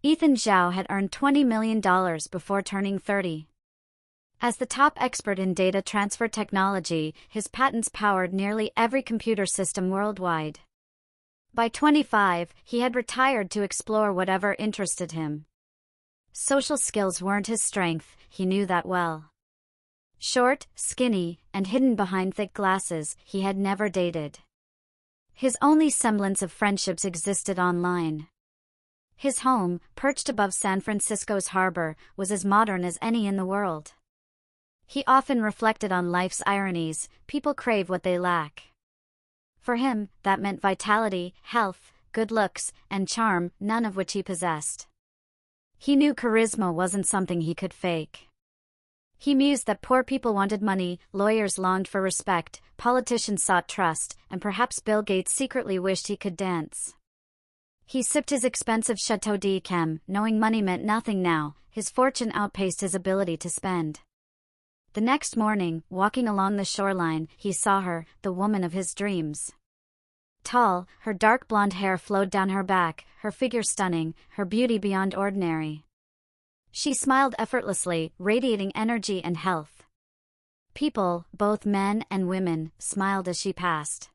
Ethan Zhao had earned $20 million before turning 30. As the top expert in data transfer technology, his patents powered nearly every computer system worldwide. By 25, he had retired to explore whatever interested him. Social skills weren't his strength, he knew that well. Short, skinny, and hidden behind thick glasses, he had never dated. His only semblance of friendships existed online. His home, perched above San Francisco's harbor, was as modern as any in the world. He often reflected on life's ironies. People crave what they lack. For him, that meant vitality, health, good looks, and charm, none of which he possessed. He knew charisma wasn't something he could fake. He mused that poor people wanted money, lawyers longed for respect, politicians sought trust, and perhaps Bill Gates secretly wished he could dance. He sipped his expensive Chateau d'Yquem, knowing money meant nothing now. His fortune outpaced his ability to spend. The next morning, walking along the shoreline, he saw her, the woman of his dreams. Tall, her dark blonde hair flowed down her back, her figure stunning, her beauty beyond ordinary. She smiled effortlessly, radiating energy and health. People, both men and women, smiled as she passed.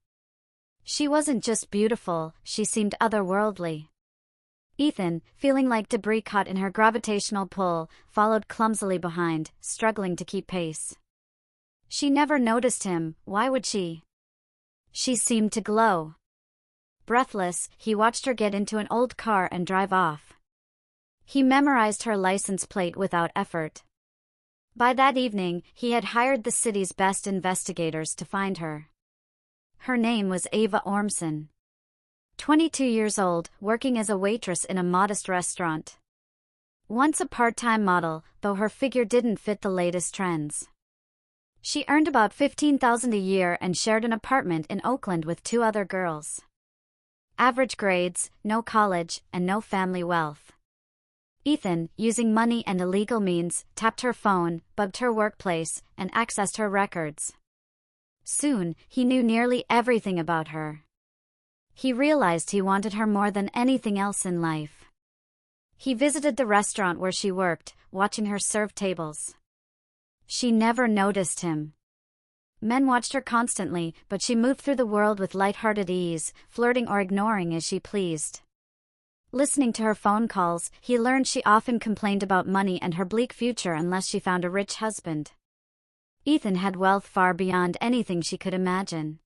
She wasn't just beautiful, she seemed otherworldly. Ethan, feeling like debris caught in her gravitational pull, followed clumsily behind, struggling to keep pace. She never noticed him, why would she? She seemed to glow. Breathless, he watched her get into an old car and drive off. He memorized her license plate without effort. By that evening, he had hired the city's best investigators to find her. Her name was Ava Ormson. 22 years old, working as a waitress in a modest restaurant. Once a part-time model, though her figure didn't fit the latest trends. She earned about $15,000 a year and shared an apartment in Oakland with 2 other girls. Average grades, no college, and no family wealth. Ethan, using money and illegal means, tapped her phone, bugged her workplace, and accessed her records. Soon, he knew nearly everything about her. He realized he wanted her more than anything else in life. He visited the restaurant where she worked, watching her serve tables. She never noticed him. Men watched her constantly, but she moved through the world with light-hearted ease, flirting or ignoring as she pleased. Listening to her phone calls, he learned she often complained about money and her bleak future unless she found a rich husband. Ethan had wealth far beyond anything she could imagine.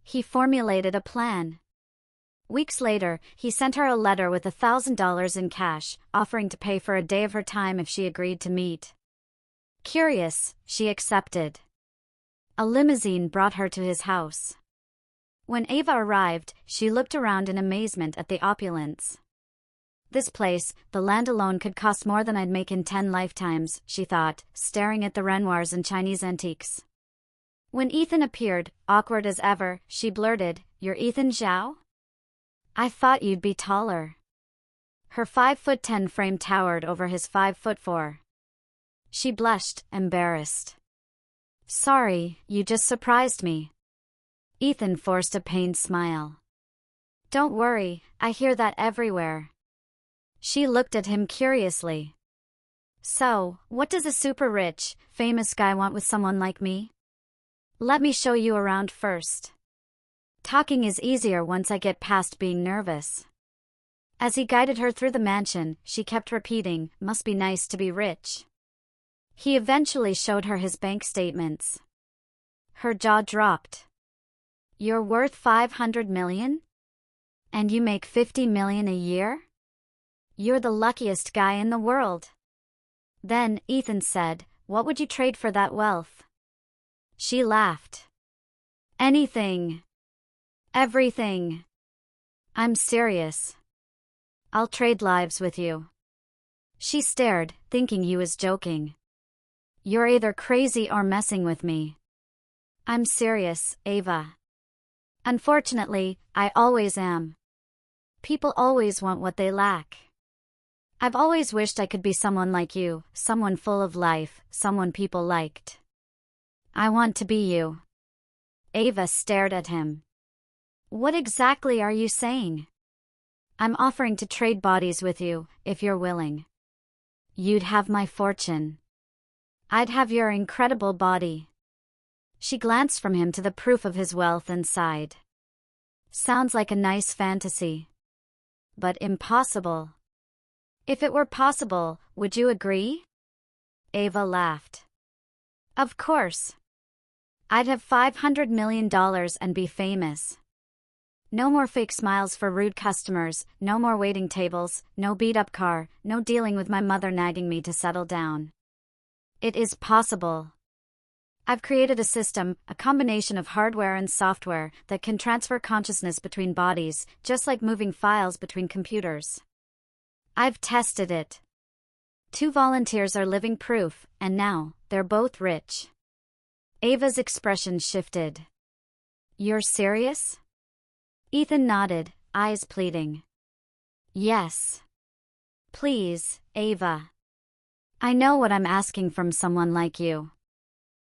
He formulated a plan. Weeks later, he sent her a letter with $1,000 in cash, offering to pay for a day of her time if she agreed to meet. Curious, she accepted. A limousine brought her to his house. When Ava arrived, she looked around in amazement at the opulence. This place, the land alone could cost more than I'd make in 10 lifetimes, she thought, staring at the Renoirs and Chinese antiques. When Ethan appeared, awkward as ever, she blurted, "You're Ethan Zhao? I thought you'd be taller." Her 5'10" frame towered over his 5'4". She blushed, embarrassed. "Sorry, you just surprised me." Ethan forced a pained smile. "Don't worry, I hear that everywhere." She looked at him curiously. "So, what does a super-rich, famous guy want with someone like me? Let me show you around first. Talking is easier once I get past being nervous." As he guided her through the mansion, she kept repeating, "Must be nice to be rich." He eventually showed her his bank statements. Her jaw dropped. "You're worth $500 million? And you make $50 million a year? You're the luckiest guy in the world." Then, Ethan said, "What would you trade for that wealth?" She laughed. "Anything. Everything. I'm serious. I'll trade lives with you." She stared, thinking he was joking. "You're either crazy or messing with me." "I'm serious, Ava. Unfortunately, I always am. People always want what they lack. I've always wished I could be someone like you, someone full of life, someone people liked. I want to be you." Ava stared at him. "What exactly are you saying?" I'm offering to trade bodies with you, if you're willing. You'd have my fortune. I'd have your incredible body. She glanced from him to the proof of his wealth and sighed. Sounds like a nice fantasy. But impossible. If it were possible, would you agree? Ava laughed. Of course. I'd have $500 million and be famous. No more fake smiles for rude customers, no more waiting tables, no beat-up car, no dealing with my mother nagging me to settle down. It is possible. I've created a system, a combination of hardware and software, that can transfer consciousness between bodies, just like moving files between computers. I've tested it. 2 volunteers are living proof, and now, they're both rich. Ava's expression shifted. You're serious? Ethan nodded, eyes pleading. Yes. Please, Ava. I know what I'm asking from someone like you.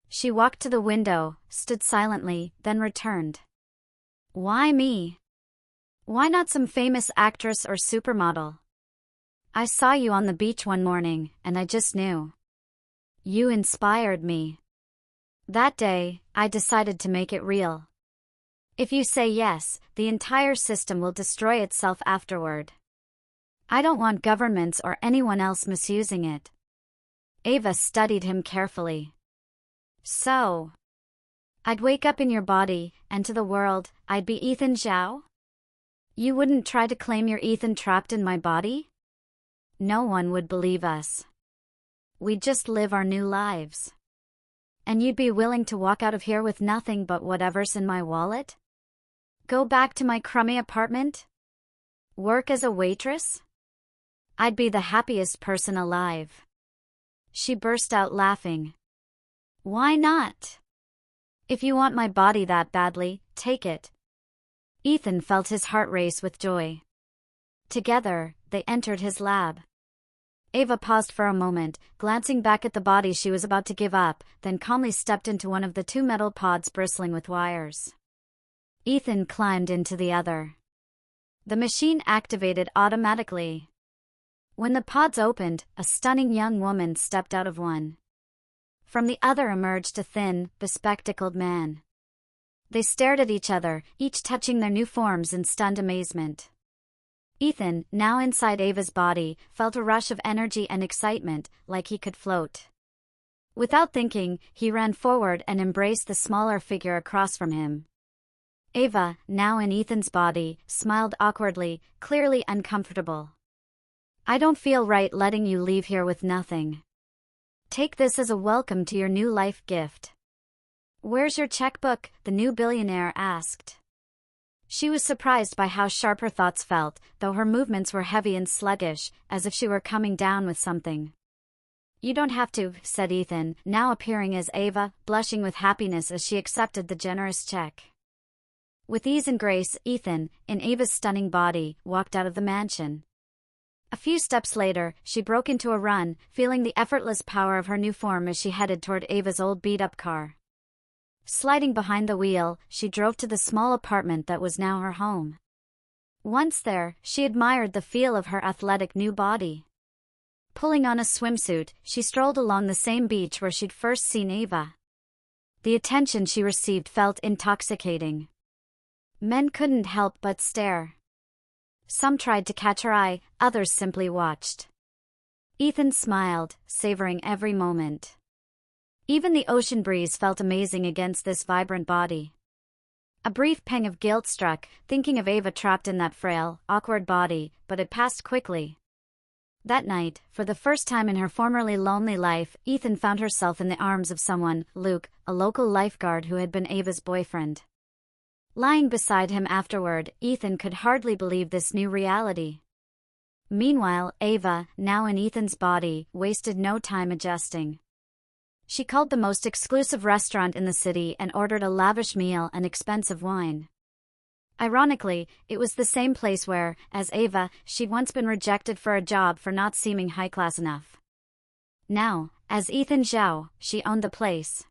She walked to the window, stood silently, then returned. Why me? Why not some famous actress or supermodel? I saw you on the beach one morning, and I just knew. You inspired me. That day, I decided to make it real. If you say yes, the entire system will destroy itself afterward. I don't want governments or anyone else misusing it. Ava studied him carefully. So, I'd wake up in your body, and to the world, I'd be Ethan Zhao? You wouldn't try to claim you're Ethan trapped in my body? No one would believe us. We'd just live our new lives. And you'd be willing to walk out of here with nothing but whatever's in my wallet? Go back to my crummy apartment? Work as a waitress? I'd be the happiest person alive. She burst out laughing. Why not? If you want my body that badly, take it. Ethan felt his heart race with joy. Together, they entered his lab. Ava paused for a moment, glancing back at the body she was about to give up, then calmly stepped into one of the 2 metal pods bristling with wires. Ethan climbed into the other. The machine activated automatically. When the pods opened, a stunning young woman stepped out of one. From the other emerged a thin, bespectacled man. They stared at each other, each touching their new forms in stunned amazement. Ethan, now inside Ava's body, felt a rush of energy and excitement, like he could float. Without thinking, he ran forward and embraced the smaller figure across from him. Ava, now in Ethan's body, smiled awkwardly, clearly uncomfortable. I don't feel right letting you leave here with nothing. Take this as a welcome to your new life gift. Where's your checkbook? The new billionaire asked. She was surprised by how sharp her thoughts felt, though her movements were heavy and sluggish, as if she were coming down with something. You don't have to, said Ethan, now appearing as Ava, blushing with happiness as she accepted the generous check. With ease and grace, Ethan, in Ava's stunning body, walked out of the mansion. A few steps later, she broke into a run, feeling the effortless power of her new form as she headed toward Ava's old beat-up car. Sliding behind the wheel, she drove to the small apartment that was now her home. Once there, she admired the feel of her athletic new body. Pulling on a swimsuit, she strolled along the same beach where she'd first seen Ava. The attention she received felt intoxicating. Men couldn't help but stare. Some tried to catch her eye, others simply watched. Ethan smiled, savoring every moment. Even the ocean breeze felt amazing against this vibrant body. A brief pang of guilt struck, thinking of Ava trapped in that frail, awkward body, but it passed quickly. That night, for the first time in her formerly lonely life, Ethan found herself in the arms of someone, Luke, a local lifeguard who had been Ava's boyfriend. Lying beside him afterward, Ethan could hardly believe this new reality. Meanwhile, Ava, now in Ethan's body, wasted no time adjusting. She called the most exclusive restaurant in the city and ordered a lavish meal and expensive wine. Ironically, it was the same place where, as Ava, she'd once been rejected for a job for not seeming high-class enough. Now, as Ethan Zhao, she owned the place.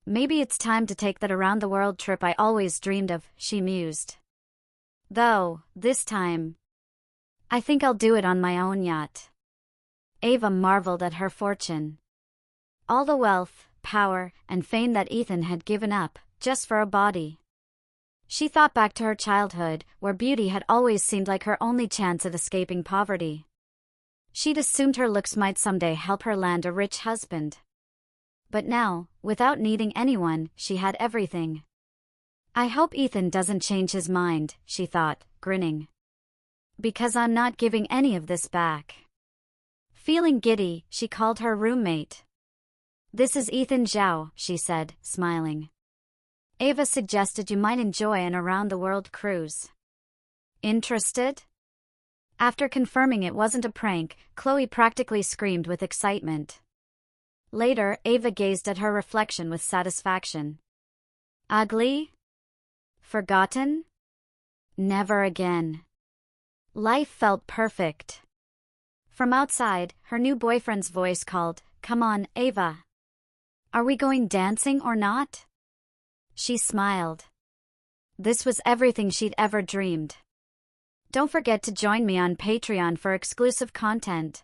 Maybe it's time to take that around-the-world trip I always dreamed of, she mused. Though, this time, I think I'll do it on my own yacht. Ava marveled at her fortune. All the wealth, power, and fame that Ethan had given up, just for a body. She thought back to her childhood, where beauty had always seemed like her only chance at escaping poverty. She'd assumed her looks might someday help her land a rich husband. But now, without needing anyone, she had everything. I hope Ethan doesn't change his mind, she thought, grinning. Because I'm not giving any of this back. Feeling giddy, she called her roommate. This is Ethan Zhao, she said, smiling. Ava suggested you might enjoy an around-the-world cruise. Interested? After confirming it wasn't a prank, Chloe practically screamed with excitement. Later, Ava gazed at her reflection with satisfaction. Ugly? Forgotten? Never again. Life felt perfect. From outside, her new boyfriend's voice called, "Come on, Ava. Are we going dancing or not?" She smiled. This was everything she'd ever dreamed. Don't forget to join me on Patreon for exclusive content.